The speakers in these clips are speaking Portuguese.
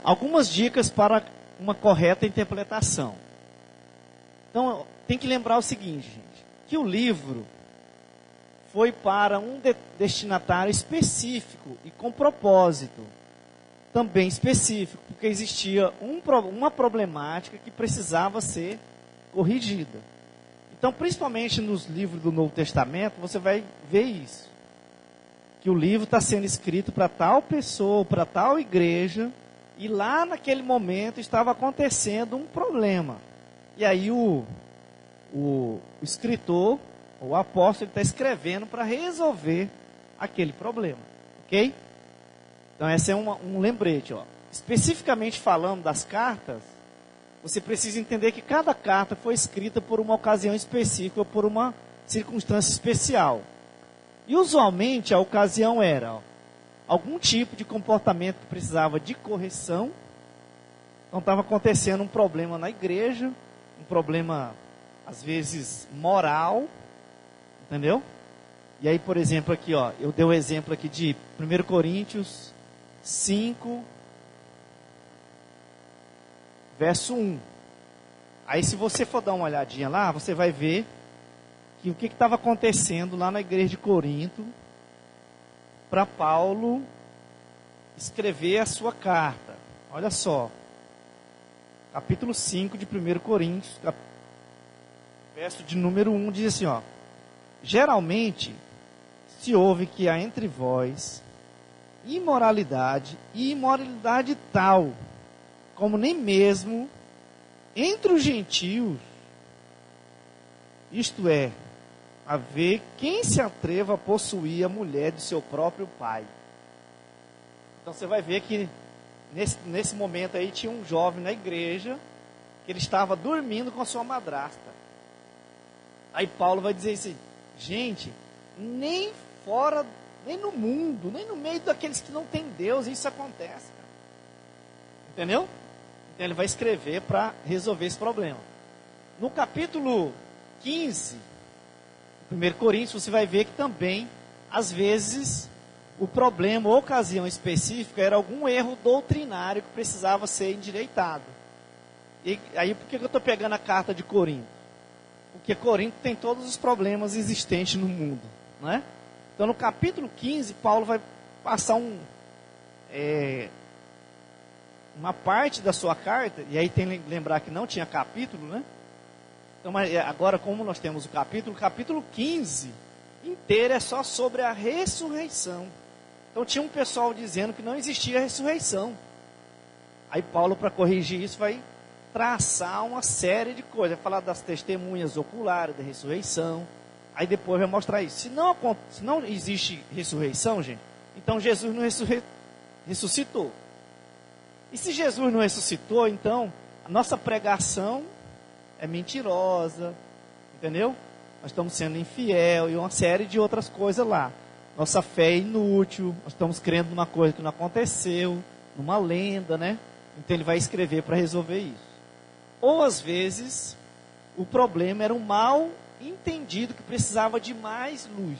algumas dicas para uma correta interpretação. Então, tem que lembrar o seguinte, gente, que o livro foi para um destinatário específico e com propósito também específico, porque existia uma problemática que precisava ser corrigida. Então, principalmente nos livros do Novo Testamento, você vai ver isso. Que o livro está sendo escrito para tal pessoa, para tal igreja, e lá naquele momento estava acontecendo um problema. E aí o escritor, o apóstolo, está escrevendo para resolver aquele problema. Ok? Então, esse é um lembrete. Ó. Especificamente falando das cartas, você precisa entender que cada carta foi escrita por uma ocasião específica, por uma circunstância especial. E usualmente a ocasião era algum tipo de comportamento que precisava de correção. Então estava acontecendo um problema na igreja, um problema às vezes moral, entendeu? E aí, por exemplo, aqui, ó, eu dei o exemplo aqui de 1 Coríntios 5, verso 1. Aí, se você for dar uma olhadinha lá, você vai ver que o que estava acontecendo lá na igreja de Corinto, para Paulo escrever a sua carta. Olha só, capítulo 5 de 1 Coríntios, verso de número 1, diz assim, ó: geralmente se ouve que há entre vós imoralidade, e imoralidade tal, como nem mesmo entre os gentios, isto é, haver quem se atreva a possuir a mulher de seu próprio pai. Então você vai ver que nesse momento aí tinha um jovem na igreja, que ele estava dormindo com a sua madrasta. Aí Paulo vai dizer assim, gente, nem fora, nem no mundo, nem no meio daqueles que não tem Deus, isso acontece, cara. Entendeu? Então ele vai escrever para resolver esse problema. No capítulo 15, 1 Coríntios, você vai ver que também, às vezes, o problema, ou ocasião específica, era algum erro doutrinário que precisava ser endireitado. E aí, por que eu estou pegando a carta de Corinto? Porque Corinto tem todos os problemas existentes no mundo, não é? Então, no capítulo 15, Paulo vai passar uma parte da sua carta, e aí tem que lembrar que não tinha capítulo, né? Então, agora, como nós temos o capítulo 15 inteiro é só sobre a ressurreição. Então, tinha um pessoal dizendo que não existia ressurreição. Aí, Paulo, para corrigir isso, vai traçar uma série de coisas, vai falar das testemunhas oculares da ressurreição. Aí depois vai mostrar isso. Se não existe ressurreição, gente, então Jesus não ressuscitou. E se Jesus não ressuscitou, então a nossa pregação é mentirosa, entendeu? Nós estamos sendo infiel e uma série de outras coisas lá. Nossa fé é inútil, nós estamos crendo numa coisa que não aconteceu, numa lenda, né? Então ele vai escrever para resolver isso. Ou às vezes o problema era um mal entendido que precisava de mais luz.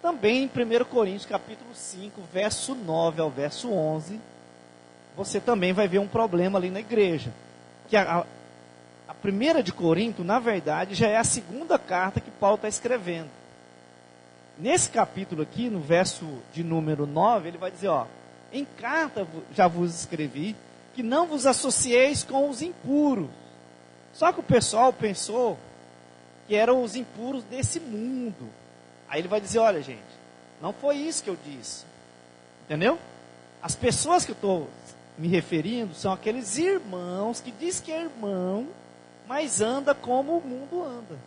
Também em 1 Coríntios capítulo 5, verso 9 ao verso 11, você também vai ver um problema ali na igreja. Que a primeira de Corinto, na verdade, já é a segunda carta que Paulo está escrevendo. Nesse capítulo aqui, no verso de número 9, ele vai dizer, ó, em carta já vos escrevi, que não vos associeis com os impuros. Só que o pessoal pensou que eram os impuros desse mundo. Aí ele vai dizer, olha gente, não foi isso que eu disse. Entendeu? As pessoas que eu estou me referindo são aqueles irmãos que diz que é irmão, mas anda como o mundo anda.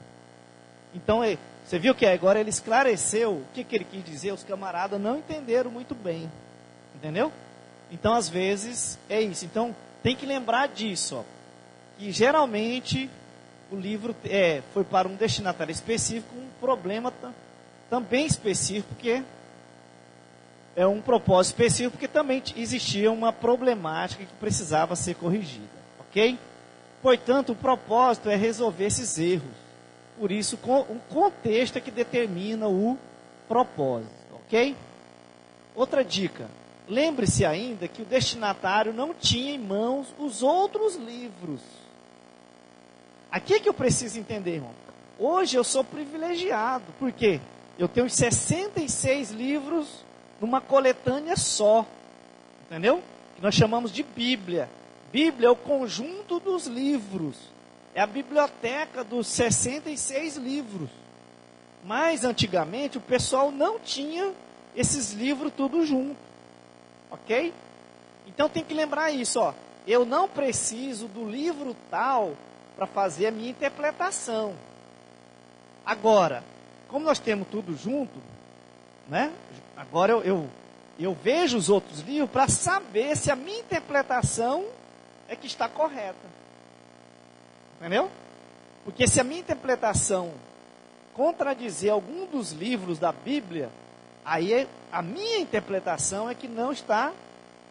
Então, você viu que agora ele esclareceu o que ele quis dizer, os camaradas não entenderam muito bem. Entendeu? Então, às vezes, é isso. Então, tem que lembrar disso, ó, que geralmente o livro foi para um destinatário específico, um problema também específico, porque é um propósito específico, porque também existia uma problemática que precisava ser corrigida, ok? Portanto, o propósito é resolver esses erros. Por isso, o contexto é que determina o propósito, ok? Outra dica, lembre-se ainda que o destinatário não tinha em mãos os outros livros. Aqui é que eu preciso entender, irmão. Hoje eu sou privilegiado, porque eu tenho 66 livros numa coletânea só, entendeu? Que nós chamamos de Bíblia. Bíblia é o conjunto dos livros, é a biblioteca dos 66 livros. Mas antigamente o pessoal não tinha esses livros tudo junto, ok? Então tem que lembrar isso, ó. Eu não preciso do livro tal para fazer a minha interpretação. Agora, como nós temos tudo junto, né? Agora eu vejo os outros livros para saber se a minha interpretação é que está correta. Entendeu? Porque se a minha interpretação contradizer algum dos livros da Bíblia, aí a minha interpretação é que não está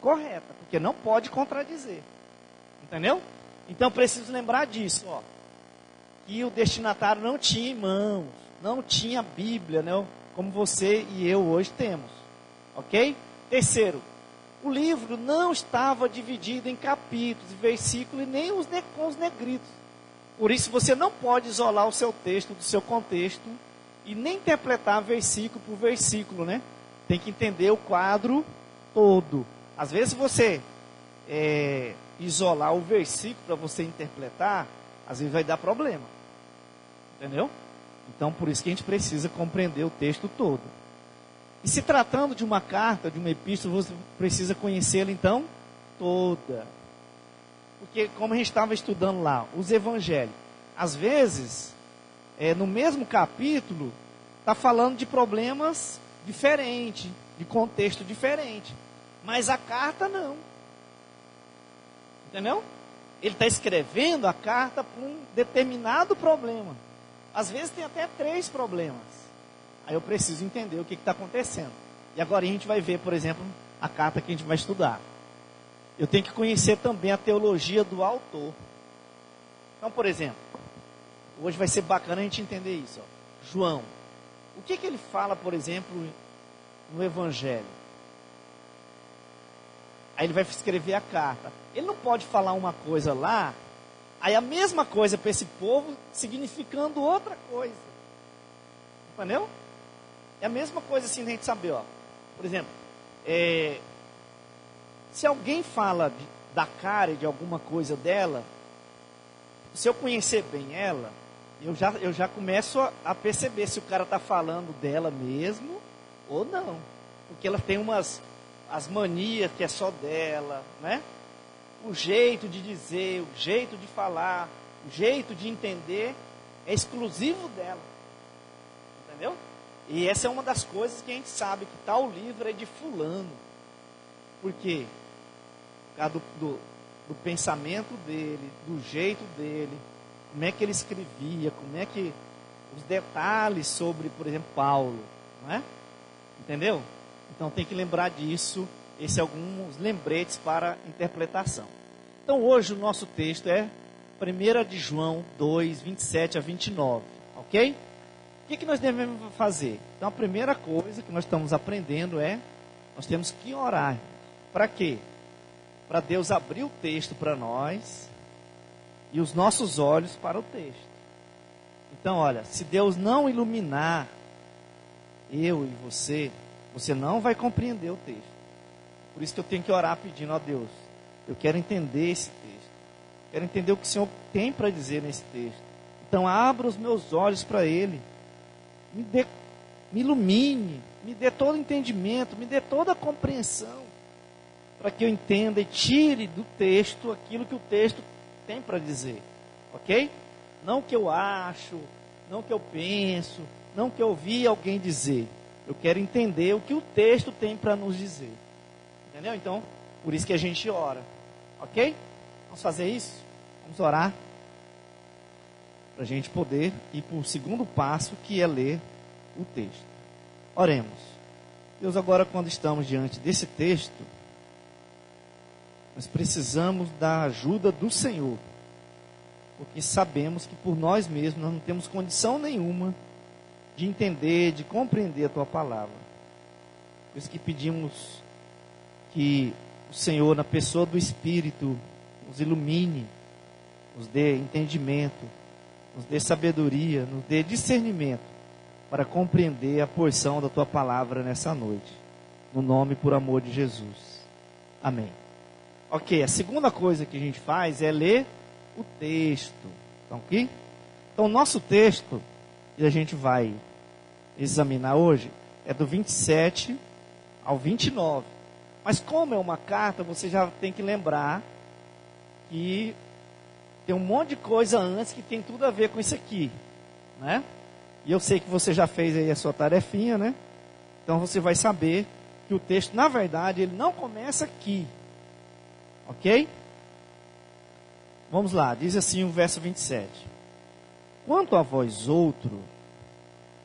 correta, porque não pode contradizer. Entendeu? Então preciso lembrar disso, ó. Que o destinatário não tinha em mãos, não tinha Bíblia, né? Como você e eu hoje temos. Ok? Terceiro, o livro não estava dividido em capítulos, versículos, e nem com os negritos. Por isso você não pode isolar o seu texto do seu contexto e nem interpretar versículo por versículo, né? Tem que entender o quadro todo. Às vezes você isolar o versículo para você interpretar, às vezes vai dar problema. Entendeu? Então por isso que a gente precisa compreender o texto todo. E se tratando de uma carta, de uma epístola, você precisa conhecê-la então toda. Porque como a gente estava estudando lá, os evangelhos, às vezes, no mesmo capítulo, está falando de problemas diferentes, de contexto diferente. Mas a carta não. Entendeu? Ele está escrevendo a carta para um determinado problema. Às vezes tem até 3 problemas. Aí eu preciso entender o que está acontecendo. E agora a gente vai ver, por exemplo, a carta que a gente vai estudar. Eu tenho que conhecer também a teologia do autor. Então, por exemplo, hoje vai ser bacana a gente entender isso. Ó. João, o que ele fala, por exemplo, no Evangelho? Aí ele vai escrever a carta. Ele não pode falar uma coisa lá, aí a mesma coisa para esse povo, significando outra coisa. Entendeu? É a mesma coisa assim, a gente saber, ó. Por exemplo, se alguém fala da cara de alguma coisa dela, se eu conhecer bem ela, eu já começo a perceber se o cara está falando dela mesmo ou não. Porque ela tem as manias que é só dela, né? O jeito de dizer, o jeito de falar, o jeito de entender é exclusivo dela. Entendeu? E essa é uma das coisas que a gente sabe, que tal livro é de fulano. Por quê? Por causa do pensamento dele, do jeito dele, como é que ele escrevia, como é que os detalhes sobre, por exemplo, Paulo, não é? Entendeu? Então tem que lembrar disso. Esses são alguns lembretes para interpretação. Então hoje o nosso texto é 1 de João 2, 27 a 29, ok? O que nós devemos fazer? Então a primeira coisa que nós estamos aprendendo nós temos que orar. Para quê? Para Deus abrir o texto para nós e os nossos olhos para o texto. Então olha, se Deus não iluminar eu e você não vai compreender o texto. Por isso que eu tenho que orar pedindo, ó Deus, eu quero entender esse texto. Quero entender o que o Senhor tem para dizer nesse texto. Então abra os meus olhos para ele. Me ilumine, me dê todo o entendimento, me dê toda a compreensão, para que eu entenda e tire do texto aquilo que o texto tem para dizer. Ok? Não o que eu acho, não o que eu penso, não o que eu ouvi alguém dizer. Eu quero entender o que o texto tem para nos dizer. Entendeu? Então, por isso que a gente ora. Ok? Vamos fazer isso? Vamos orar. Para a gente poder ir para o segundo passo, que é ler o texto. Oremos. Deus, agora quando estamos diante desse texto, nós precisamos da ajuda do Senhor. Porque sabemos que por nós mesmos nós não temos condição nenhuma de entender, de compreender a Tua palavra. Por isso que pedimos que o Senhor, na pessoa do Espírito, nos ilumine, nos dê entendimento, nos dê sabedoria, nos dê discernimento para compreender a porção da tua palavra nessa noite. No nome e por amor de Jesus. Amém. Ok, a segunda coisa que a gente faz é ler o texto. Então, aqui? Então, o nosso texto que a gente vai examinar hoje é do 27 ao 29. Mas como é uma carta, você já tem que lembrar que tem um monte de coisa antes que tem tudo a ver com isso aqui, né? E eu sei que você já fez aí a sua tarefinha, né? Então você vai saber que o texto, na verdade, ele não começa aqui. Ok? Vamos lá, diz assim o verso 27. Quanto a vós outro,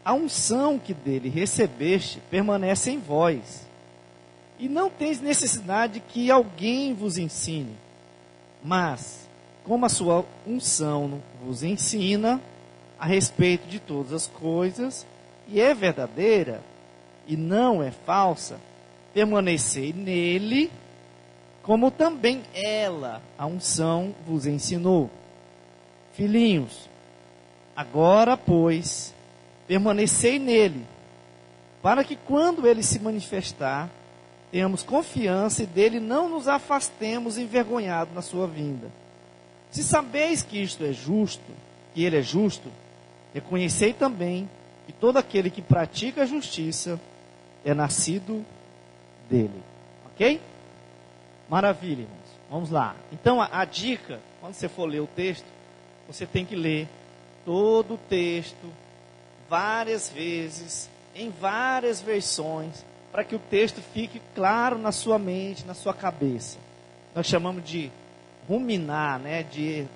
a unção que dele recebeste permanece em vós, e não tens necessidade que alguém vos ensine, mas, como a sua unção vos ensina a respeito de todas as coisas, e é verdadeira, e não é falsa, permanecei nele, como também ela, a unção, vos ensinou. Filhinhos, agora, pois, permanecei nele, para que quando ele se manifestar, tenhamos confiança e dele não nos afastemos envergonhados na sua vinda. Se sabeis que isto é justo, que ele é justo, reconhecei também que todo aquele que pratica a justiça é nascido dele. Ok? Maravilha, irmãos. Vamos lá. Então, a dica, quando você for ler o texto, você tem que ler todo o texto, várias vezes, em várias versões, para que o texto fique claro na sua mente, na sua cabeça. Nós chamamos de ruminar, né? De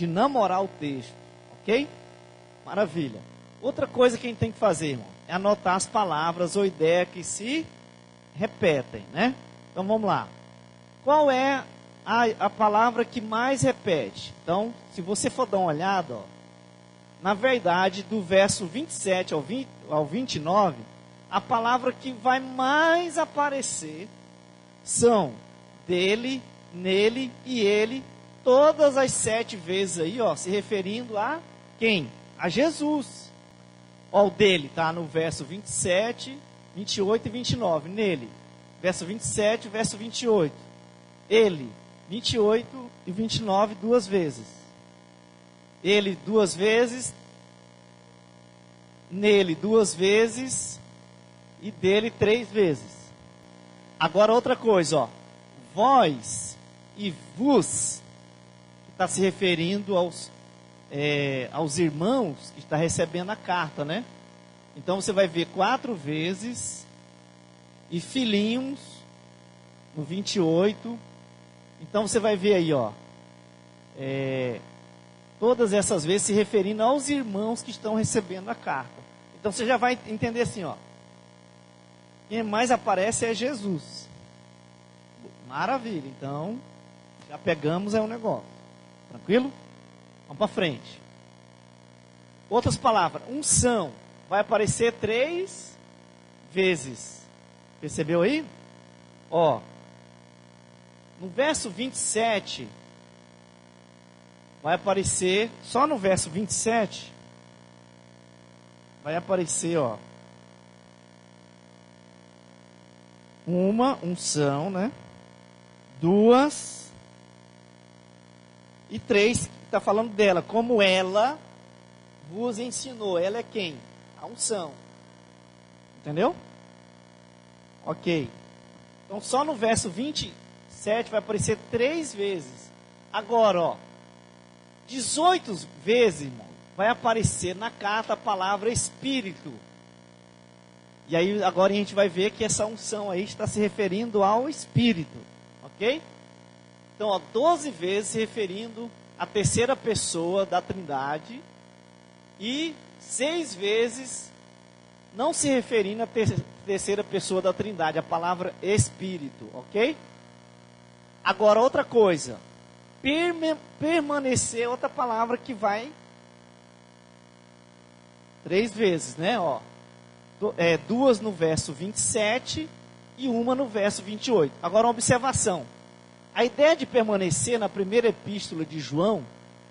namorar o texto. Ok? Maravilha. Outra coisa que a gente tem que fazer, irmão, é anotar as palavras ou ideias que se repetem, né? Então vamos lá. Qual é a palavra que mais repete? Então, se você for dar uma olhada, ó, na verdade, do verso 27 ao 29, a palavra que vai mais aparecer são dele, nele e ele, todas as 7 vezes aí, ó, se referindo a quem? A Jesus. Ó, o dele está no verso 27, 28 e 29, nele. Verso 27, verso 28. Ele, 28 e 29, 2 vezes. Ele 2 vezes, nele 2 vezes e dele 3 vezes. Agora outra coisa, ó, vós e vos, que está se referindo aos irmãos que está recebendo a carta, né? Então você vai ver 4 vezes e filhinhos no 28. Então você vai ver aí, ó, todas essas vezes se referindo aos irmãos que estão recebendo a carta. Então você já vai entender assim, ó, quem mais aparece é Jesus. Maravilha, então já pegamos aí um negócio. Tranquilo? Vamos para frente. Outras palavras, unção, vai aparecer 3 vezes. Percebeu aí? Ó, no verso 27, vai aparecer, só no verso 27, vai aparecer, ó, uma unção, né? 2 e 3, está falando dela, como ela vos ensinou. Ela é quem? A unção. Entendeu? Ok. Então só no verso 27 vai aparecer 3 vezes. Agora, ó, 18 vezes, irmão, vai aparecer na carta a palavra Espírito. E aí agora a gente vai ver que essa unção aí está se referindo ao Espírito. Ok? Então, ó, 12 vezes se referindo à terceira pessoa da Trindade. E 6 vezes não se referindo à terceira pessoa da Trindade, a palavra Espírito, ok? Agora outra coisa, permanecer, outra palavra que vai 3 vezes, né? Ó, 2 no verso 27 e uma no verso 28. Agora uma observação. A ideia de permanecer na primeira epístola de João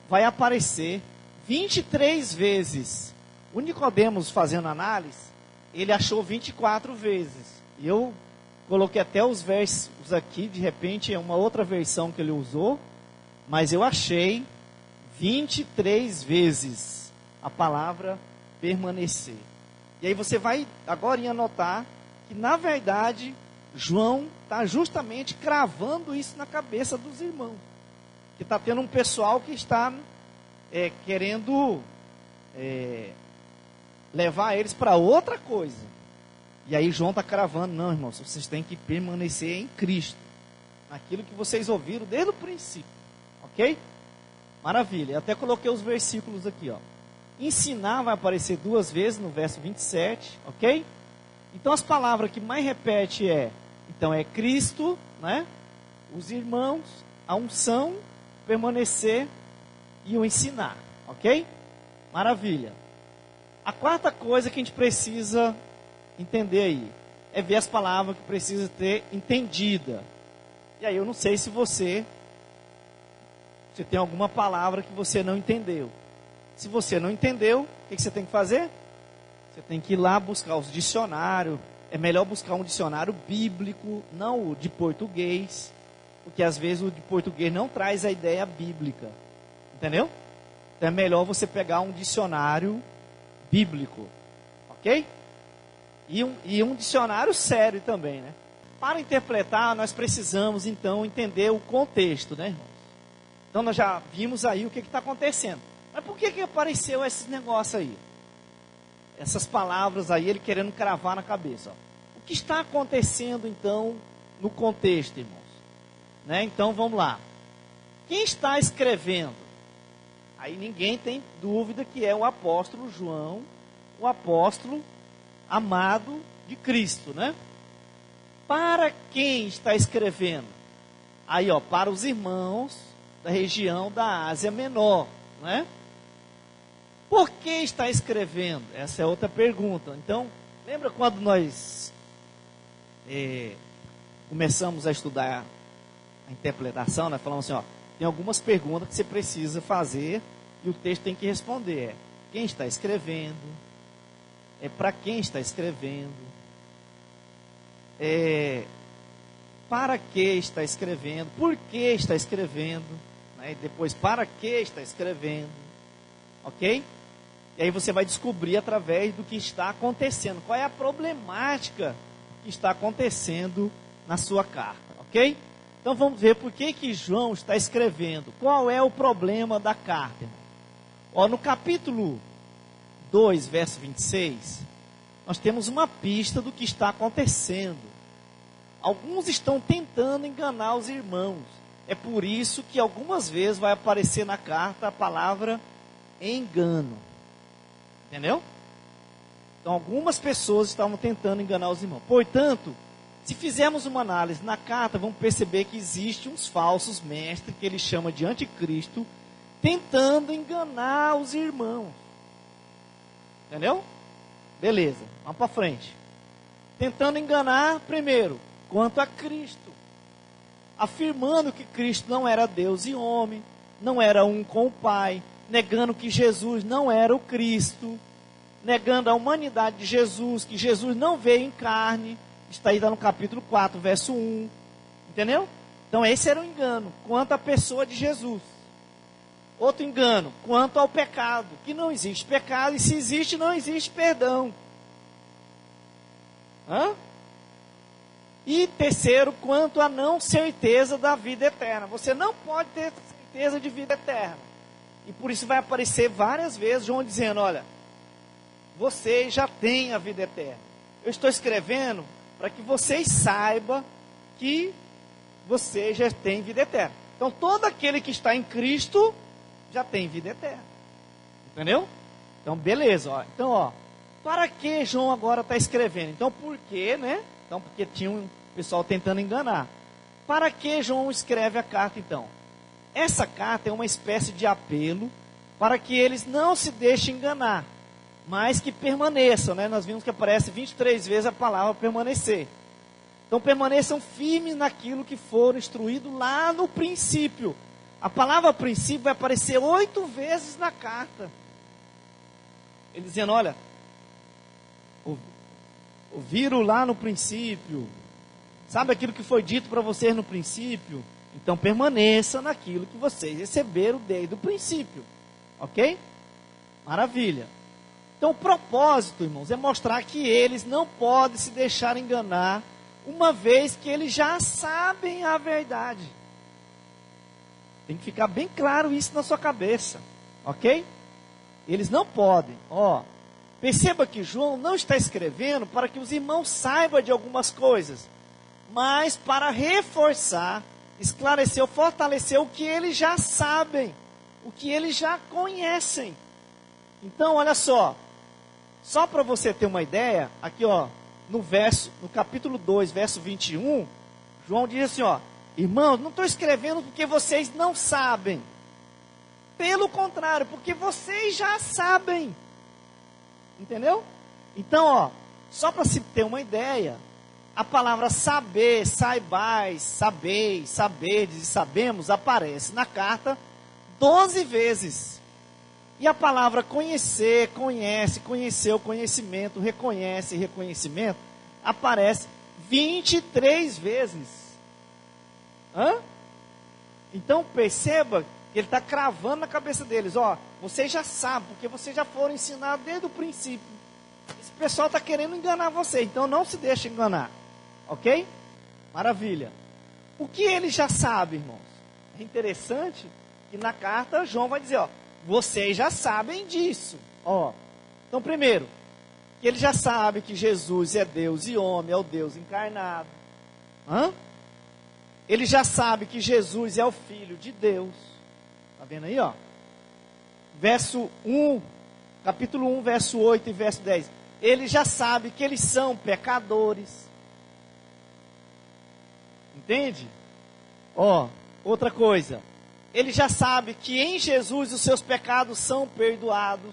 vai aparecer 23 vezes. O Nicodemos, fazendo análise, ele achou 24 vezes. E eu coloquei até os versos aqui, de repente é uma outra versão que ele usou, mas eu achei 23 vezes a palavra permanecer. E aí você vai agora anotar que, na verdade, João está justamente cravando isso na cabeça dos irmãos. Que está tendo um pessoal que está querendo levar eles para outra coisa. E aí João está cravando, não, irmãos, vocês têm que permanecer em Cristo. Naquilo que vocês ouviram desde o princípio. Ok? Maravilha. Eu até coloquei os versículos aqui, ó. Ensinar vai aparecer 2 vezes no verso 27, ok? Então as palavras que mais repete então é Cristo, né? Os irmãos, a unção, permanecer e o ensinar, ok? Maravilha. A quarta coisa que a gente precisa entender aí é ver as palavras que precisa ter entendida. E aí eu não sei se você tem alguma palavra que você não entendeu. Se você não entendeu, o que você tem que fazer? Você tem que ir lá buscar os dicionários. É melhor buscar um dicionário bíblico, não o de português, porque às vezes o de português não traz a ideia bíblica. Entendeu? Então é melhor você pegar um dicionário bíblico. Ok? E um dicionário sério também, né? Para interpretar, nós precisamos então entender o contexto, né, irmãos? Então nós já vimos aí o que está acontecendo. Mas por que apareceu esse negócio aí? Essas palavras aí, ele querendo cravar na cabeça. Ó. O que está acontecendo então no contexto, irmãos? Né? Então vamos lá. Quem está escrevendo? Aí ninguém tem dúvida que é o apóstolo João, o apóstolo amado de Cristo, né? Para quem está escrevendo? Aí, ó, para os irmãos da região da Ásia Menor, né? Por que está escrevendo? Essa é outra pergunta. Então, lembra quando nós começamos a estudar a interpretação, nós falamos assim, ó, tem algumas perguntas que você precisa fazer e o texto tem que responder. Quem está escrevendo? Para quem está escrevendo? Para que está escrevendo? Por que está escrevendo? Né? E depois, para que está escrevendo? Ok? E aí você vai descobrir através do que está acontecendo. Qual é a problemática que está acontecendo na sua carta. Ok? Então vamos ver por que João está escrevendo. Qual é o problema da carta, irmão? Ó, no capítulo 2, verso 26, nós temos uma pista do que está acontecendo. Alguns estão tentando enganar os irmãos. É por isso que algumas vezes vai aparecer na carta a palavra engano. Entendeu? Então algumas pessoas estavam tentando enganar os irmãos. Portanto, se fizermos uma análise na carta, vamos perceber que existem uns falsos mestres, que ele chama de anticristo, tentando enganar os irmãos. Entendeu? Beleza, vamos para frente. Tentando enganar, primeiro, quanto a Cristo. Afirmando que Cristo não era Deus e homem, não era um com o Pai, negando que Jesus não era o Cristo, negando a humanidade de Jesus, que Jesus não veio em carne. Está aí no capítulo 4, verso 1. Entendeu? Então esse era o engano, quanto à pessoa de Jesus. Outro engano, quanto ao pecado, que não existe pecado, e se existe, não existe perdão. E terceiro, quanto à não certeza da vida eterna. Você não pode ter certeza de vida eterna. E por isso vai aparecer várias vezes João dizendo, olha, você já tem a vida eterna. Eu estou escrevendo para que vocês saibam que você já tem vida eterna. Então todo aquele que está em Cristo já tem vida eterna. Entendeu? Então beleza, ó. Então, ó, para que João agora está escrevendo? Então por quê, né? Então porque tinha um pessoal tentando enganar. Para que João escreve a carta então? Essa carta é uma espécie de apelo para que eles não se deixem enganar, mas que permaneçam, né? Nós vimos que aparece 23 vezes a palavra permanecer. Então permaneçam firmes naquilo que foram instruídos lá no princípio. A palavra princípio vai aparecer 8 vezes na carta. Ele dizendo, olha, ouviram lá no princípio. Sabe aquilo que foi dito para vocês no princípio? Então permaneça naquilo que vocês receberam desde o princípio. Ok? Maravilha. Então o propósito, irmãos, é mostrar que eles não podem se deixar enganar, uma vez que eles já sabem a verdade. Tem que ficar bem claro isso na sua cabeça. Ok? Eles não podem. Perceba que João não está escrevendo para que os irmãos saibam de algumas coisas, mas para reforçar, esclarecer ou fortalecer o que eles já sabem, o que eles já conhecem. Então, olha só para você ter uma ideia, aqui no capítulo 2, verso 21, João diz assim, irmãos, não estou escrevendo porque vocês não sabem, pelo contrário, porque vocês já sabem, entendeu? Então, só para se ter uma ideia, a palavra saber, saibais, sabeis, sabedes e sabemos aparece na carta 12 vezes. E a palavra conhecer, conhece, conheceu, conhecimento, reconhece, reconhecimento, aparece 23 vezes. Então perceba que ele está cravando na cabeça deles. Vocês já sabem, porque vocês já foram ensinados desde o princípio. Esse pessoal está querendo enganar você, então não se deixe enganar. Ok? Maravilha. O que ele já sabe, irmãos? É interessante que na carta João vai dizer, vocês já sabem disso. Então primeiro, que ele já sabe que Jesus é Deus e homem, é o Deus encarnado. Ele já sabe que Jesus é o Filho de Deus. Está vendo aí, Verso 1, capítulo 1, verso 8 e verso 10. Ele já sabe que eles são pecadores. Entende? Outra coisa. Ele já sabe que em Jesus os seus pecados são perdoados.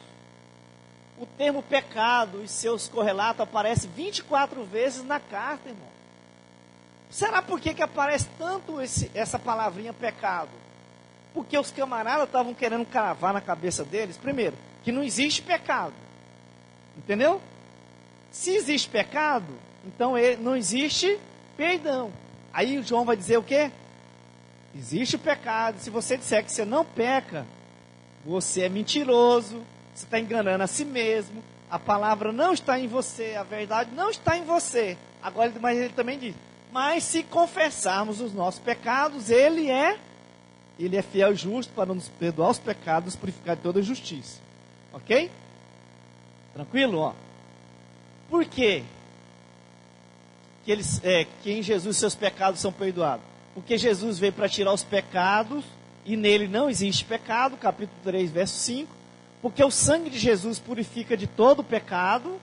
O termo pecado e seus correlatos aparecem 24 vezes na carta, irmão. Será por que aparece tanto essa palavrinha pecado? Porque os camaradas estavam querendo cravar na cabeça deles, primeiro, que não existe pecado. Entendeu? Se existe pecado, então não existe perdão. Aí o João vai dizer o quê? Existe o pecado. Se você disser que você não peca, você é mentiroso, você está enganando a si mesmo, a palavra não está em você, a verdade não está em você. Agora, mas ele também diz, mas se confessarmos os nossos pecados, Ele é fiel e justo para nos perdoar os pecados, nos purificar de toda justiça. Ok? Tranquilo? Por quê? Que em Jesus seus pecados são perdoados? Porque Jesus veio para tirar os pecados, e nele não existe pecado, capítulo 3, verso 5. Porque o sangue de Jesus purifica de todo o pecado.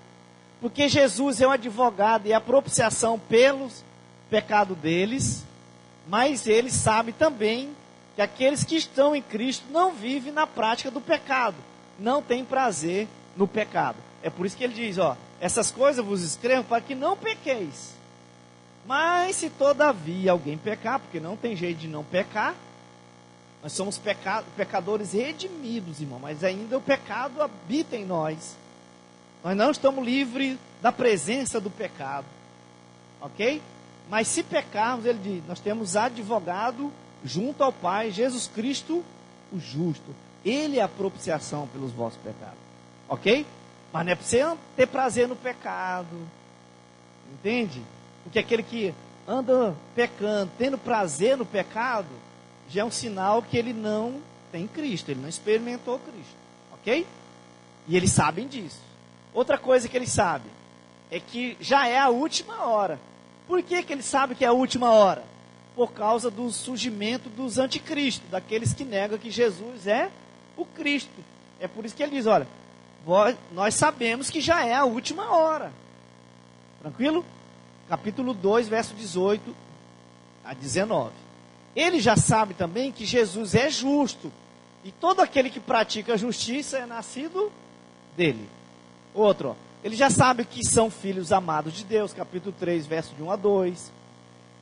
Porque Jesus é um advogado e a propiciação pelos pecados deles. Mas ele sabe também que aqueles que estão em Cristo não vivem na prática do pecado, não têm prazer no pecado. É por isso que ele diz, essas coisas vos escrevo para que não pequeis. Mas se todavia alguém pecar, porque não tem jeito de não pecar, nós somos pecadores redimidos, irmão, mas ainda o pecado habita em nós. Nós não estamos livres da presença do pecado, ok? Mas se pecarmos, ele diz, nós temos advogado junto ao Pai, Jesus Cristo, o justo. Ele é a propiciação pelos vossos pecados, ok? Mas não é para você ter prazer no pecado, entende? Porque aquele que anda pecando, tendo prazer no pecado, já é um sinal que ele não tem Cristo, ele não experimentou Cristo, ok? E eles sabem disso. Outra coisa que eles sabem é que já é a última hora. Por que eles sabem que é a última hora? Por causa do surgimento dos anticristos, daqueles que negam que Jesus é o Cristo. É por isso que ele diz, nós sabemos que já é a última hora. Tranquilo? Capítulo 2, verso 18 a 19. Ele já sabe também que Jesus é justo. E todo aquele que pratica a justiça é nascido dele. Outro, ele já sabe que são filhos amados de Deus. Capítulo 3, verso de 1 a 2.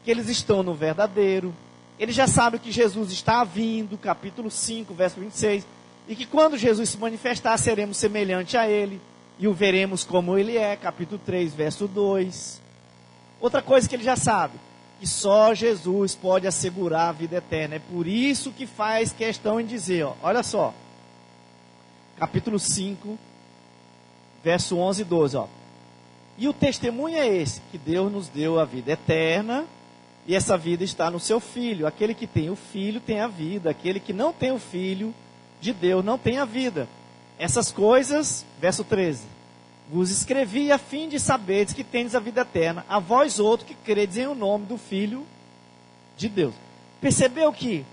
que eles estão no verdadeiro. Eles já sabem que Jesus está vindo, capítulo 5, verso 26. E que quando Jesus se manifestar, seremos semelhante a ele. E o veremos como ele é, capítulo 3, verso 2. Outra coisa que ele já sabe, que só Jesus pode assegurar a vida eterna. É por isso que faz questão em dizer, ó, olha só. Capítulo 5, verso 11 e 12, ó. E o testemunho é esse, que Deus nos deu a vida eterna, e essa vida está no seu Filho. Aquele que tem o Filho tem a vida, aquele que não tem o Filho de Deus não tem a vida. Essas coisas, verso 13, vos escrevi a fim de saberes que tendes a vida eterna, a vós outros que credes em o nome do Filho de Deus. Percebeu que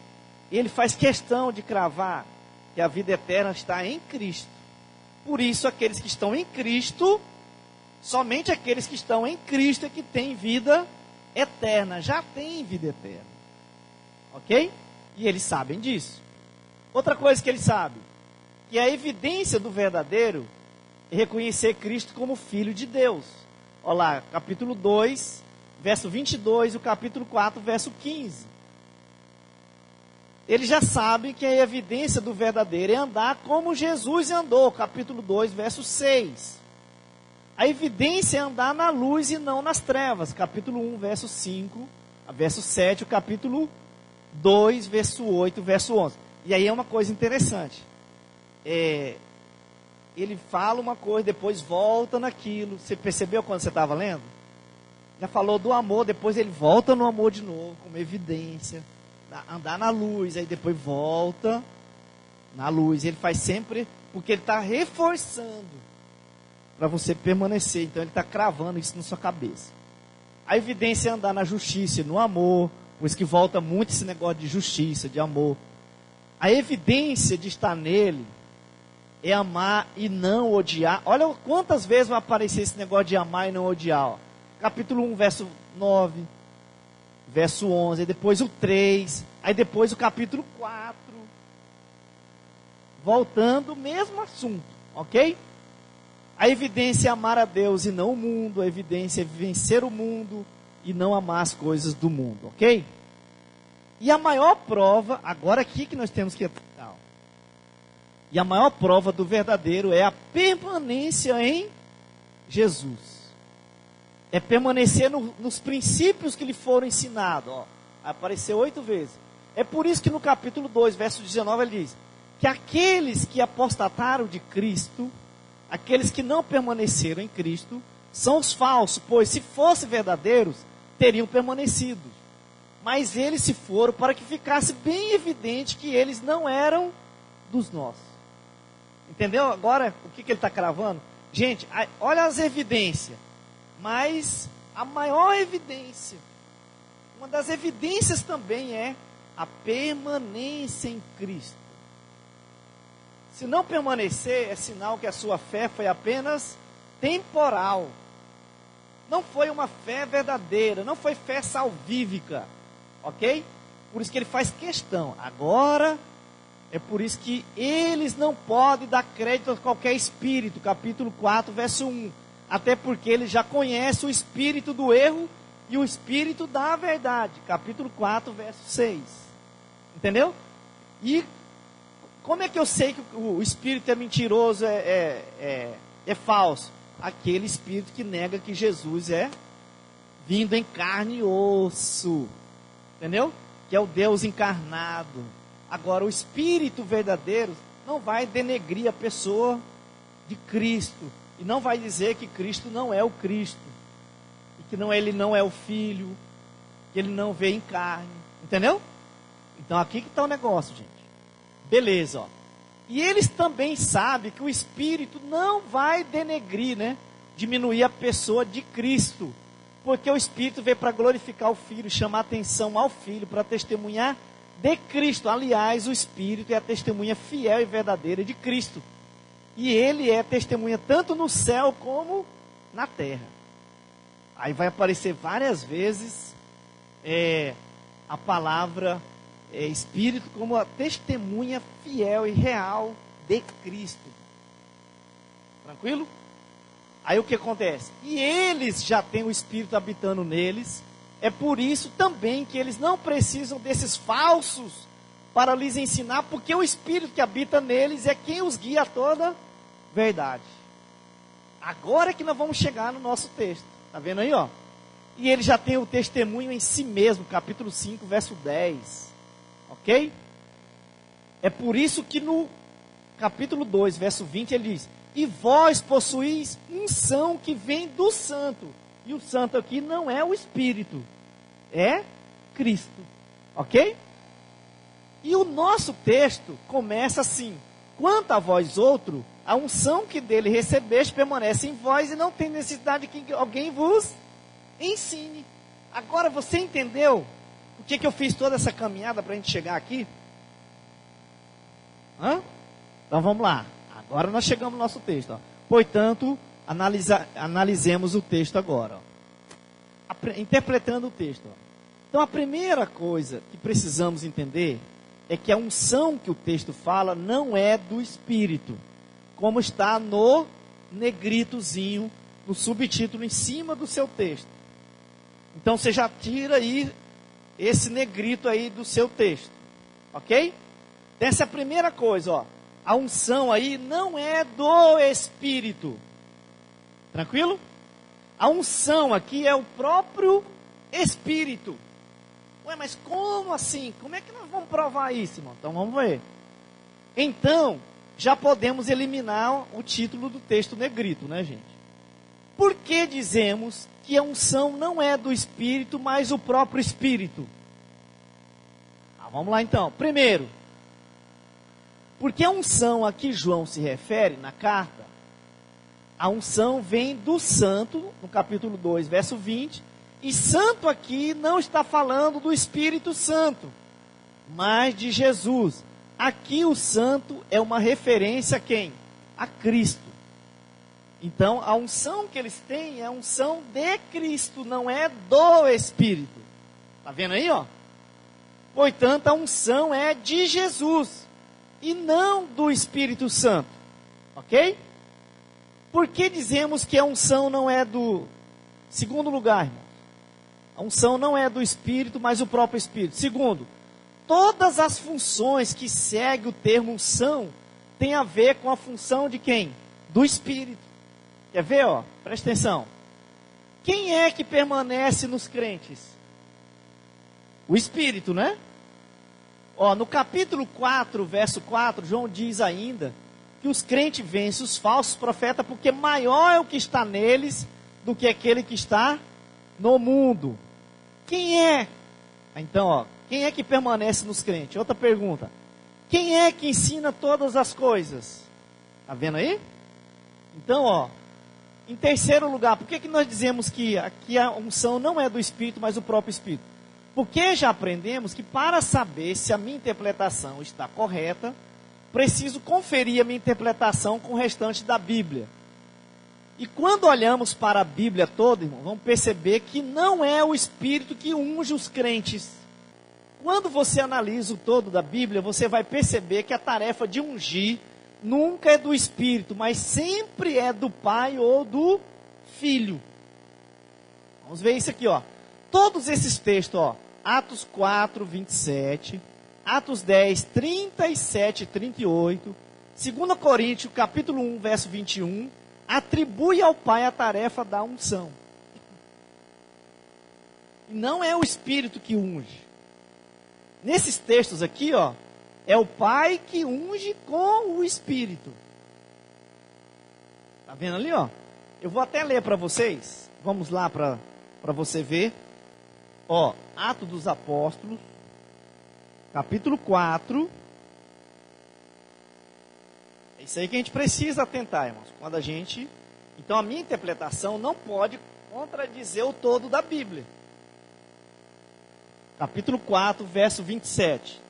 ele faz questão de cravar que a vida eterna está em Cristo. Por isso, aqueles que estão em Cristo, somente aqueles que estão em Cristo é que têm vida eterna, já têm vida eterna. Ok? E eles sabem disso. Outra coisa que eles sabem, que a evidência do verdadeiro é reconhecer Cristo como Filho de Deus. Olha lá, capítulo 2, verso 22, e o capítulo 4, verso 15. Eles já sabem que a evidência do verdadeiro é andar como Jesus andou, capítulo 2, verso 6. A evidência é andar na luz e não nas trevas, capítulo 1, verso 5, verso 7, o capítulo 2, verso 8, verso 11. E aí é uma coisa interessante. Ele fala uma coisa, depois volta naquilo. Você percebeu quando você estava lendo? Já falou do amor, depois ele volta no amor de novo, como evidência. Andar na luz, aí depois volta na luz. Ele faz sempre, porque ele está reforçando para você permanecer. Então ele está cravando isso na sua cabeça. A evidência é andar na justiça e no amor, por isso que volta muito esse negócio de justiça, de amor. A evidência de estar nele é amar e não odiar. Olha quantas vezes vai aparecer esse negócio de amar e não odiar. Ó. Capítulo 1, verso 9, verso 11, aí depois o 3, aí depois o capítulo 4. Voltando o mesmo assunto, ok? A evidência é amar a Deus e não o mundo. A evidência é vencer o mundo e não amar as coisas do mundo, ok? E a maior prova, agora aqui que nós temos que entrar. E a maior prova do verdadeiro é a permanência em Jesus. É permanecer nos princípios que lhe foram ensinados. Ó, apareceu 8 vezes. É por isso que no capítulo 2, verso 19, ele diz que aqueles que apostataram de Cristo, aqueles que não permaneceram em Cristo, são os falsos, pois se fossem verdadeiros, teriam permanecido. Mas eles se foram para que ficasse bem evidente que eles não eram dos nossos. Entendeu agora o que ele está cravando? Gente, olha as evidências. Mas a maior evidência, uma das evidências também é a permanência em Cristo. Se não permanecer, é sinal que a sua fé foi apenas temporal. Não foi uma fé verdadeira, não foi fé salvífica. Ok? Por isso que ele faz questão. Agora, é por isso que eles não podem dar crédito a qualquer espírito. Capítulo 4, verso 1. Até porque ele já conhece o espírito do erro e o espírito da verdade. Capítulo 4, verso 6. Entendeu? E como é que eu sei que o espírito é mentiroso, é falso? Aquele espírito que nega que Jesus é vindo em carne e osso. Entendeu? Que é o Deus encarnado. Agora, o espírito verdadeiro não vai denegrir a pessoa de Cristo. E não vai dizer que Cristo não é o Cristo. E que ele não é o Filho. Que ele não veio em carne. Entendeu? Então, aqui que está o negócio, gente. Beleza, ó. E eles também sabem que o Espírito não vai denegrir, né? Diminuir a pessoa de Cristo. Porque o Espírito veio para glorificar o Filho, chamar atenção ao Filho, para testemunhar de Cristo. Aliás, o Espírito é a testemunha fiel e verdadeira de Cristo. E ele é testemunha tanto no céu como na terra. Aí vai aparecer várias vezes a palavra Espírito como a testemunha fiel e real de Cristo. Tranquilo? Aí o que acontece? E eles já têm o Espírito habitando neles, É por isso também que eles não precisam desses falsos para lhes ensinar, porque o Espírito que habita neles é quem os guia a toda verdade. Agora é que nós vamos chegar no nosso texto. Está vendo aí, ó? E ele já tem o testemunho em si mesmo, capítulo 5, verso 10. Ok? É por isso que no capítulo 2, verso 20, ele diz: e vós possuís unção que vem do santo. E o santo aqui não é o Espírito, é Cristo. Ok? E o nosso texto começa assim: quanto a vós outro, a unção que dele recebeste permanece em vós e não tem necessidade de que alguém vos ensine. Agora você entendeu por que eu fiz toda essa caminhada para a gente chegar aqui? Então vamos lá. Agora nós chegamos no nosso texto. Ó. Portanto, analisemos o texto agora. Ó. Interpretando o texto. Ó. Então a primeira coisa que precisamos entender é que a unção que o texto fala não é do Espírito, como está no negritozinho, no subtítulo em cima do seu texto. Então você já tira aí esse negrito aí do seu texto, ok? Então, essa é a primeira coisa, ó. A unção aí não é do Espírito, tranquilo? A unção aqui é o próprio Espírito. Ué, mas como assim? Como é que nós vamos provar isso, irmão? Então vamos ver. Então, já podemos eliminar o título do texto negrito, né, gente? Por que dizemos que a unção não é do Espírito, mas o próprio Espírito? Vamos lá então. Primeiro, porque a unção a que João se refere na carta, a unção vem do santo, no capítulo 2, verso 20, e santo aqui não está falando do Espírito Santo, mas de Jesus. Aqui o santo é uma referência a quem? A Cristo. Então, a unção que eles têm é a unção de Cristo, não é do Espírito. Está vendo aí, ó? Portanto, a unção é de Jesus e não do Espírito Santo. Ok? Por que dizemos que a unção não é do... Segundo lugar, irmãos, a unção não é do Espírito, mas o próprio Espírito. Segundo, todas as funções que segue o termo unção têm a ver com a função de quem? Do Espírito. Quer ver, ó? Presta atenção. Quem é que permanece nos crentes? O Espírito, né? Ó, no capítulo 4, verso 4, João diz ainda que os crentes vencem os falsos profetas porque maior é o que está neles do que aquele que está no mundo. Quem é? Então, ó, quem é que permanece nos crentes? Outra pergunta. Quem é que ensina todas as coisas? Tá vendo aí? Então, ó, em terceiro lugar, por que nós dizemos que aqui a unção não é do Espírito, mas o próprio Espírito? Porque já aprendemos que para saber se a minha interpretação está correta, preciso conferir a minha interpretação com o restante da Bíblia. E quando olhamos para a Bíblia toda, irmão, vamos perceber que não é o Espírito que unge os crentes. Quando você analisa o todo da Bíblia, você vai perceber que a tarefa de ungir nunca é do Espírito, mas sempre é do Pai ou do Filho. Vamos ver isso aqui, ó. Todos esses textos, ó. Atos 4, 27, Atos 10, 37 e 38, 2 Coríntios, capítulo 1, verso 21, atribui ao Pai a tarefa da unção. Não é o Espírito que unge. Nesses textos aqui, ó, é o Pai que unge com o Espírito. Tá vendo ali, ó? Eu vou até ler para vocês. Vamos lá para você ver. Ó, Atos dos Apóstolos, capítulo 4. É isso aí que a gente precisa atentar, irmãos. Quando a gente... Então a minha interpretação não pode contradizer o todo da Bíblia. Capítulo 4, verso 27.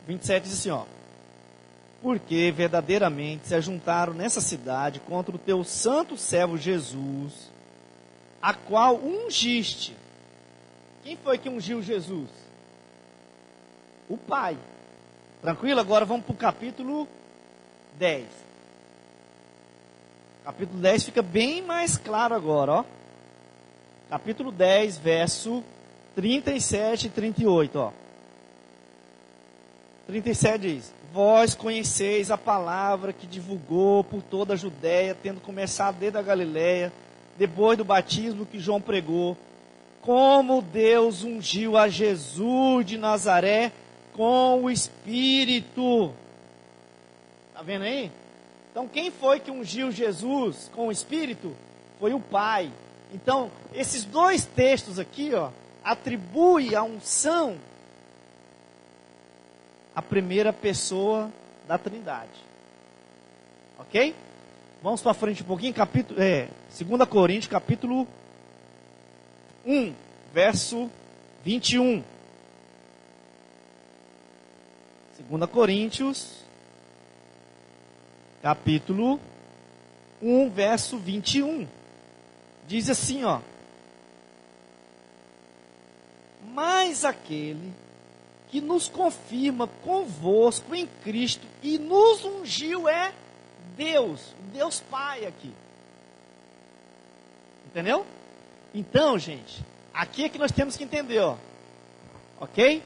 27 diz assim, ó. Porque verdadeiramente se ajuntaram nessa cidade contra o teu santo servo Jesus, a qual ungiste. Quem foi que ungiu Jesus? O Pai. Tranquilo? Agora vamos para o capítulo 10. Capítulo 10 fica bem mais claro agora, ó. Capítulo 10, verso 37 e 38, ó. 37 diz: vós conheceis a palavra que divulgou por toda a Judéia, tendo começado desde a Galiléia, depois do batismo que João pregou, como Deus ungiu a Jesus de Nazaré com o Espírito. Está vendo aí? Então quem foi que ungiu Jesus com o Espírito? Foi o Pai. Então, esses dois textos aqui, ó, atribui a unção à primeira pessoa da Trindade. Ok? Vamos para frente um pouquinho, 2 Coríntios, capítulo 1, verso 21. 2 Coríntios, capítulo 1, verso 21. Diz assim, ó: mas aquele que nos confirma convosco em Cristo e nos ungiu é Deus, Deus Pai aqui. Entendeu? Então, gente, aqui é que nós temos que entender, ó. Ok?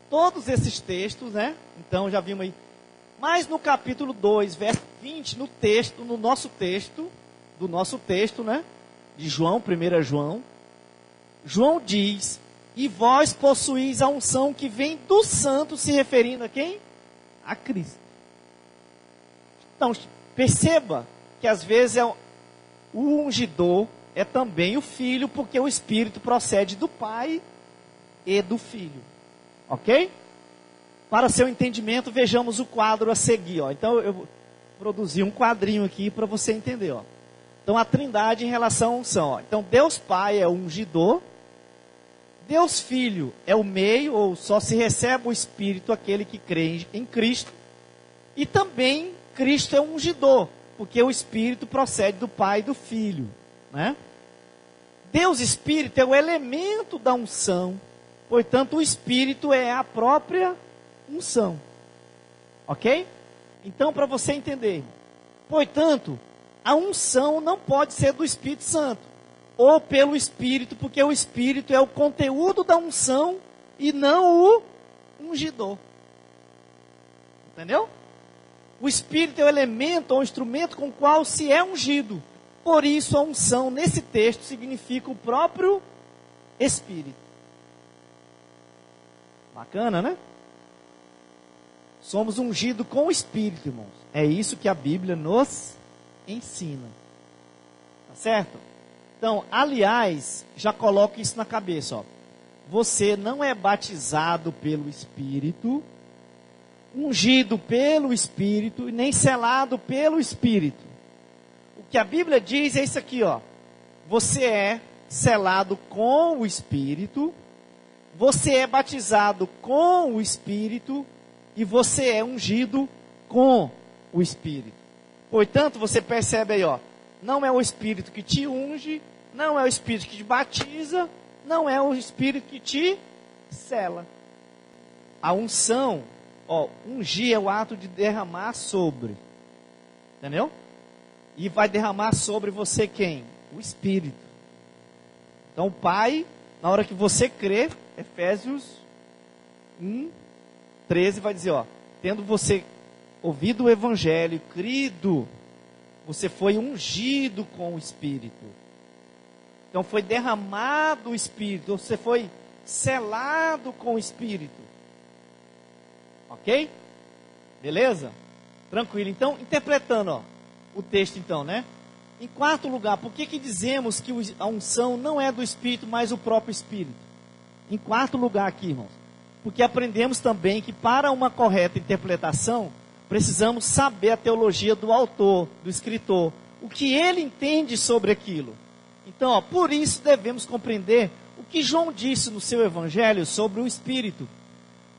Todos esses textos, né? Então, já vimos aí. Mas no capítulo 2, verso 20, no nosso texto, né? De João, 1 João. João diz: e vós possuís a unção que vem do santo, se referindo a quem? A Cristo. Então, perceba que às vezes o ungidor é também o Filho, porque o Espírito procede do Pai e do Filho. Ok? Para seu entendimento, vejamos o quadro a seguir, ó. Então, eu produzi um quadrinho aqui para você entender, ó. Então, a Trindade em relação à unção, ó. Então, Deus Pai é o ungidor, Deus Filho é o meio, ou só se recebe o Espírito aquele que crê em Cristo, e também Cristo é o ungidor, porque o Espírito procede do Pai e do Filho, né? Deus Espírito é o elemento da unção, portanto, o Espírito é a própria unção. Ok? Então, para você entender, portanto, a unção não pode ser do Espírito Santo, ou pelo Espírito, porque o Espírito é o conteúdo da unção e não o ungidor. Entendeu? O Espírito é o elemento ou instrumento com o qual se é ungido. Por isso, a unção nesse texto significa o próprio Espírito. Bacana, né? Somos ungidos com o Espírito, irmãos. É isso que a Bíblia nos ensina. Tá certo? Então, aliás, já coloque isso na cabeça, ó. Você não é batizado pelo Espírito, ungido pelo Espírito e nem selado pelo Espírito. O que a Bíblia diz é isso aqui, ó. Você é selado com o Espírito, você é batizado com o Espírito e você é ungido com o Espírito. Portanto, você percebe aí, ó, não é o Espírito que te unge, não é o Espírito que te batiza, não é o Espírito que te sela. A unção, ó, ungir é o ato de derramar sobre. Entendeu? E vai derramar sobre você quem? O Espírito. Então o Pai, na hora que você crê, Efésios 1, 13 vai dizer, ó, tendo você ouvido o Evangelho, crido, você foi ungido com o Espírito. Então foi derramado o Espírito, você foi selado com o Espírito. Ok? Beleza? Tranquilo. Então, interpretando, ó, o texto então, né? Em quarto lugar, por que dizemos que a unção não é do Espírito, mas o próprio Espírito? Em quarto lugar aqui, irmãos, porque aprendemos também que para uma correta interpretação, precisamos saber a teologia do autor, do escritor, o que ele entende sobre aquilo. Então, ó, por isso devemos compreender o que João disse no seu evangelho sobre o Espírito.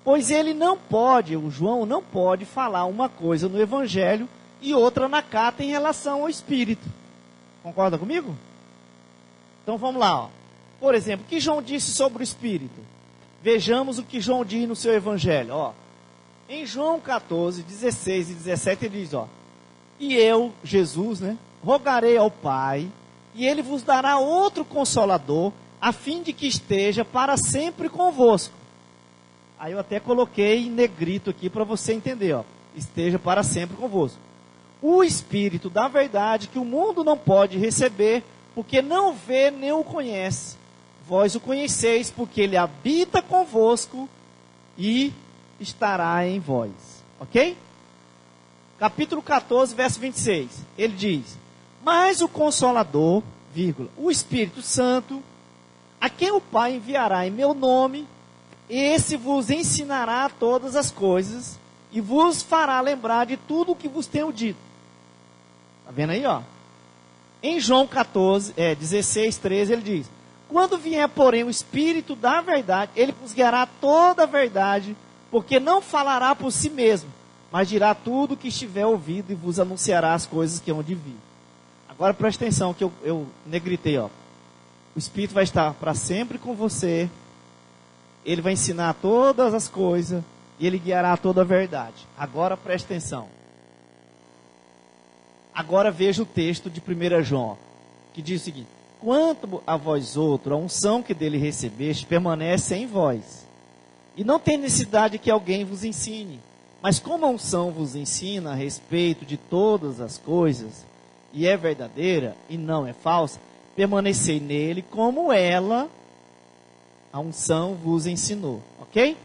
Pois ele não pode, o João não pode falar uma coisa no evangelho e outra na carta em relação ao Espírito. Concorda comigo? Então vamos lá, ó. Por exemplo, o que João disse sobre o Espírito? Vejamos o que João diz no seu evangelho, ó. Em João 14, 16 e 17 ele diz, ó: e eu, Jesus, né, rogarei ao Pai, e ele vos dará outro Consolador, a fim de que esteja para sempre convosco. Aí eu até coloquei em negrito aqui para você entender, ó. Esteja para sempre convosco. O Espírito da verdade que o mundo não pode receber, porque não vê nem o conhece. Vós o conheceis, porque ele habita convosco e estará em vós. Ok? Capítulo 14, verso 26. Ele diz: mas o Consolador, vírgula, o Espírito Santo, a quem o Pai enviará em meu nome, esse vos ensinará todas as coisas e vos fará lembrar de tudo o que vos tenho dito. Está vendo aí, ó? Em João 16, 13, ele diz: quando vier, porém, o Espírito da verdade, ele vos guiará toda a verdade, porque não falará por si mesmo, mas dirá tudo o que estiver ouvido e vos anunciará as coisas que hão de vir. Agora presta atenção que eu negritei, ó. O Espírito vai estar para sempre com você, ele vai ensinar todas as coisas e ele guiará toda a verdade. Agora presta atenção. Agora veja o texto de 1 João, que diz o seguinte: quanto a vós outros, a unção que dele recebeste permanece em vós, e não tem necessidade que alguém vos ensine, mas como a unção vos ensina a respeito de todas as coisas, e é verdadeira e não é falsa, permanecei nele como ela, a unção, vos ensinou. Ok?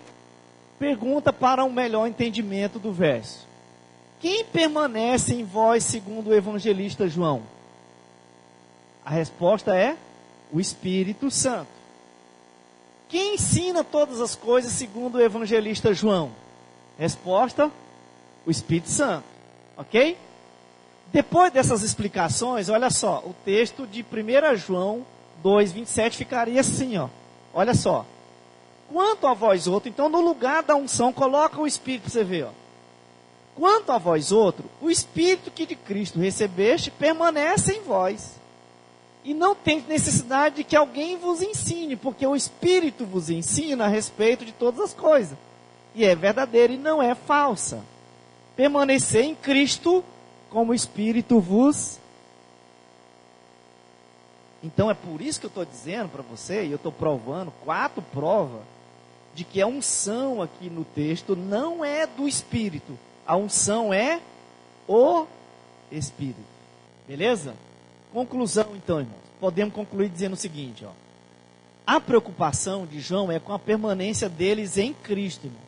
Pergunta para um melhor entendimento do verso: quem permanece em vós segundo o evangelista João? A resposta é o Espírito Santo. Quem ensina todas as coisas segundo o evangelista João? Resposta: o Espírito Santo. Ok? Depois dessas explicações, olha só, o texto de 1 João 2,27 ficaria assim, ó. Olha só. Quanto a vós outros, então no lugar da unção, coloca o Espírito para você ver, ó. Quanto a vós outros, o Espírito que de Cristo recebeste permanece em vós. E não tem necessidade de que alguém vos ensine, porque o Espírito vos ensina a respeito de todas as coisas. E é verdadeira e não é falsa. Permanecer em Cristo, como o Espírito vos. Então é por isso que eu estou dizendo para você, e eu estou provando, 4 provas, de que a unção aqui no texto não é do Espírito. A unção é o Espírito. Beleza? Conclusão então, irmãos. Podemos concluir dizendo o seguinte, ó. A preocupação de João é com a permanência deles em Cristo, irmãos.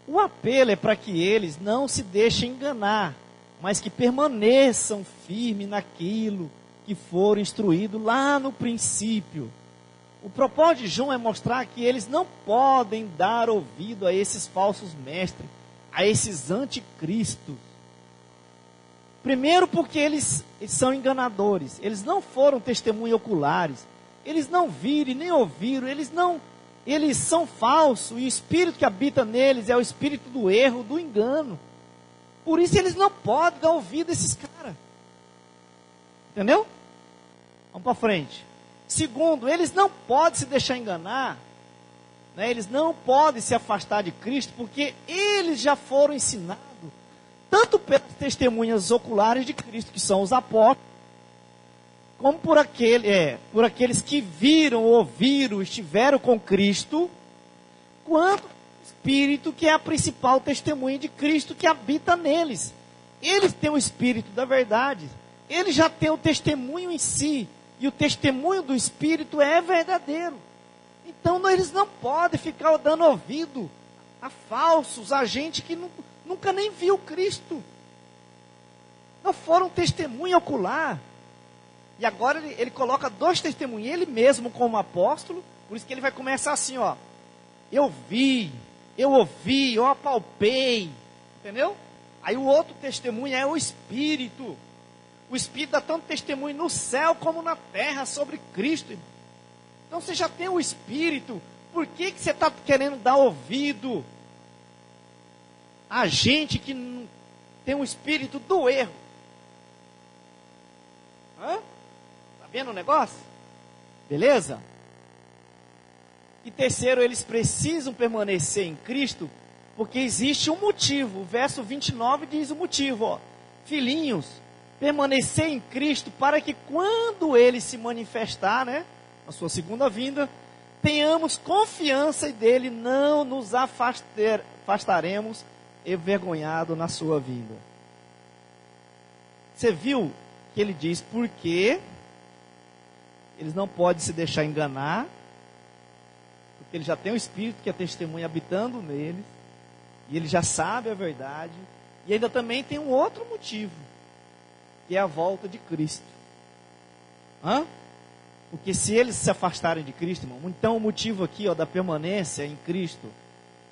O apelo é para que eles não se deixem enganar, mas que permaneçam firmes naquilo que foram instruídos lá no princípio. O propósito de João é mostrar que eles não podem dar ouvido a esses falsos mestres, a esses anticristos. Primeiro porque eles são enganadores, eles não foram testemunhas oculares, eles não viram e nem ouviram, eles são falsos, e o espírito que habita neles é o espírito do erro, do engano. Por isso eles não podem dar ouvido a esses caras. Entendeu? Vamos para frente. Segundo, eles não podem se deixar enganar, né? Eles não podem se afastar de Cristo, porque eles já foram ensinados, tanto pelas testemunhas oculares de Cristo, que são os apóstolos, como por aqueles que viram, ouviram, estiveram com Cristo, quanto o Espírito, que é a principal testemunha de Cristo, que habita neles. Eles têm o Espírito da verdade, eles já têm o testemunho em si, e o testemunho do Espírito é verdadeiro. Então eles não podem ficar dando ouvido a falsos, a gente que nunca nem viu Cristo. Não foram testemunha ocular. E agora ele coloca 2 testemunhos, ele mesmo como apóstolo, por isso que ele vai começar assim, ó. Eu vi, eu ouvi, eu apalpei, entendeu? Aí o outro testemunho é o Espírito. O Espírito dá tanto testemunho no céu como na terra sobre Cristo, irmão. Então você já tem o Espírito, por que você está querendo dar ouvido a gente que não tem o espírito do erro? Está vendo o negócio? Beleza? E terceiro, eles precisam permanecer em Cristo, porque existe um motivo. O verso 29 diz o motivo, ó. Filhinhos, permanecer em Cristo, para que quando ele se manifestar, né? a sua segunda vinda, tenhamos confiança e dele não nos afastaremos envergonhado na sua vinda. Você viu que ele diz porque eles não podem se deixar enganar, porque ele já tem o Espírito que é testemunha habitando neles, e ele já sabe a verdade, e ainda também tem um outro motivo, que é a volta de Cristo. Porque se eles se afastarem de Cristo, irmão, então o motivo aqui, da permanência em Cristo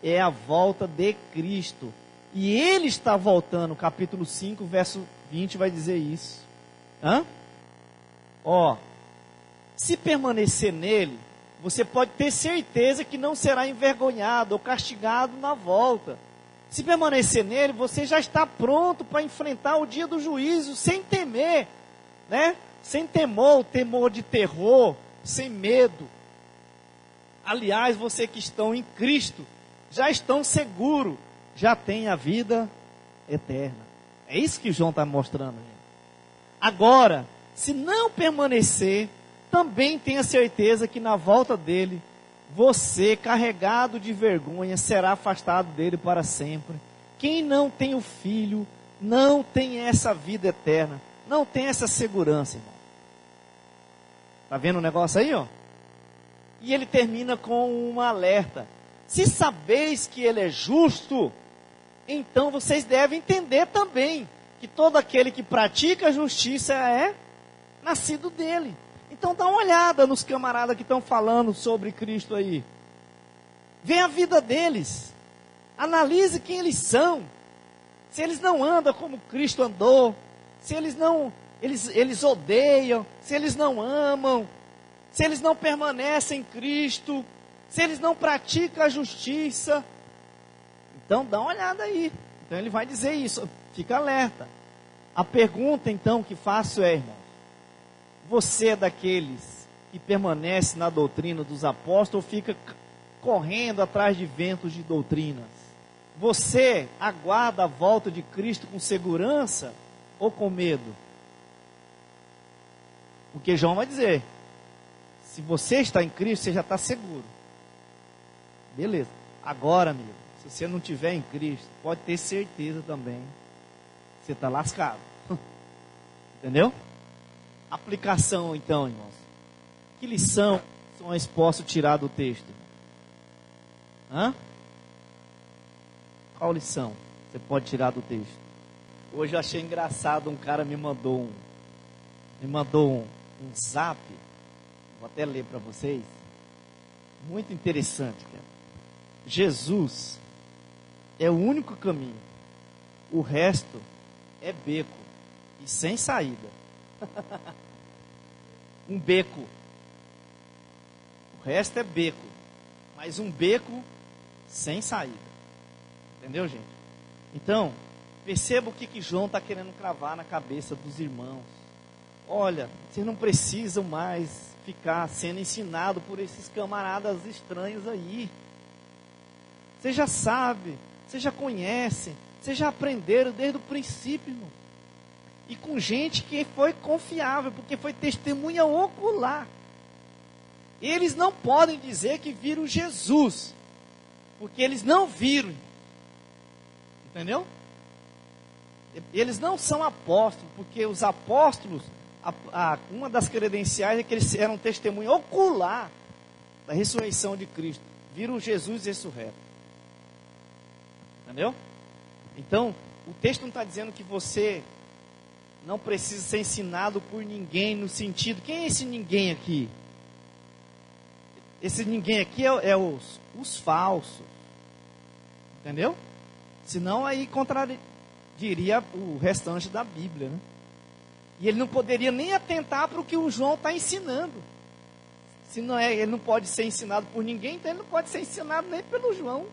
é a volta de Cristo. E ele está voltando, capítulo 5, verso 20 vai dizer isso. Se permanecer nele, você pode ter certeza que não será envergonhado ou castigado na volta. Se permanecer nele, você já está pronto para enfrentar o dia do juízo sem temer, né? Sem temor de terror, sem medo. Aliás, você que estão em Cristo, já estão seguros, já tem a vida eterna. É isso que João está mostrando. Gente. Agora, se não permanecer, também tenha certeza que na volta dele, você, carregado de vergonha, será afastado dele para sempre. Quem não tem o Filho, não tem essa vida eterna, não tem essa segurança, irmão. Está vendo o negócio aí, E ele termina com um alerta. Se sabeis que ele é justo, então vocês devem entender também que todo aquele que pratica a justiça é nascido dele. Então dá uma olhada nos camaradas que estão falando sobre Cristo aí. Vê a vida deles. Analise quem eles são. Se eles não andam como Cristo andou, se eles não... Eles odeiam, se eles não amam, se eles não permanecem em Cristo, se eles não praticam a justiça. Então dá uma olhada aí. Então ele vai dizer isso, fica alerta. A pergunta então que faço é, irmão, você é daqueles que permanece na doutrina dos apóstolos ou fica correndo atrás de ventos de doutrinas? Você aguarda a volta de Cristo com segurança ou com medo? Porque João vai dizer, se você está em Cristo, você já está seguro. Beleza. Agora, amigo, se você não estiver em Cristo, pode ter certeza também, você está lascado. Entendeu? Aplicação, então, irmãos. Que lição nós posso tirar do texto? Qual lição você pode tirar do texto? Hoje eu achei engraçado, um cara me mandou um zap, vou até ler para vocês, muito interessante, cara. Jesus é o único caminho, o resto é beco e sem saída. Um beco, o resto é beco, mas um beco sem saída. Entendeu, gente? Então, perceba o que João está querendo cravar na cabeça dos irmãos. Olha, vocês não precisam mais ficar sendo ensinado por esses camaradas estranhos aí. Vocês já sabem, vocês já conhecem, vocês já aprenderam desde o princípio, irmão. E com gente que foi confiável, porque foi testemunha ocular. Eles não podem dizer que viram Jesus, porque eles não viram. Entendeu? Eles não são apóstolos, porque os apóstolos, uma das credenciais é que eles eram testemunha ocular da ressurreição de Cristo. Viram Jesus ressurreto. Entendeu? Então, o texto não está dizendo que você não precisa ser ensinado por ninguém no sentido... Quem é esse ninguém aqui? Esse ninguém aqui é os falsos. Entendeu? Senão aí contradiria o restante da Bíblia, né? E ele não poderia nem atentar para o que o João está ensinando. Se não ele não pode ser ensinado por ninguém, então ele não pode ser ensinado nem pelo João,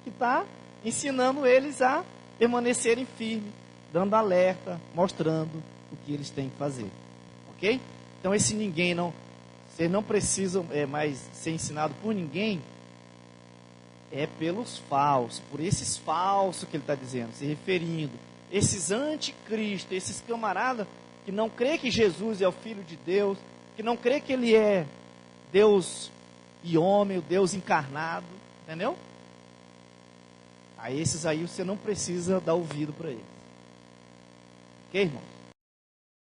que está ensinando eles a permanecerem firmes, dando alerta, mostrando o que eles têm que fazer. Ok? Então esse ninguém não... Vocês não precisam mais ser ensinado por ninguém, é pelos falsos, por esses falsos que ele está dizendo, se referindo, esses anticristo, esses camaradas que não crê que Jesus é o Filho de Deus, que não crê que ele é Deus e homem, o Deus encarnado, entendeu? A esses aí você não precisa dar ouvido para eles. Ok, irmão?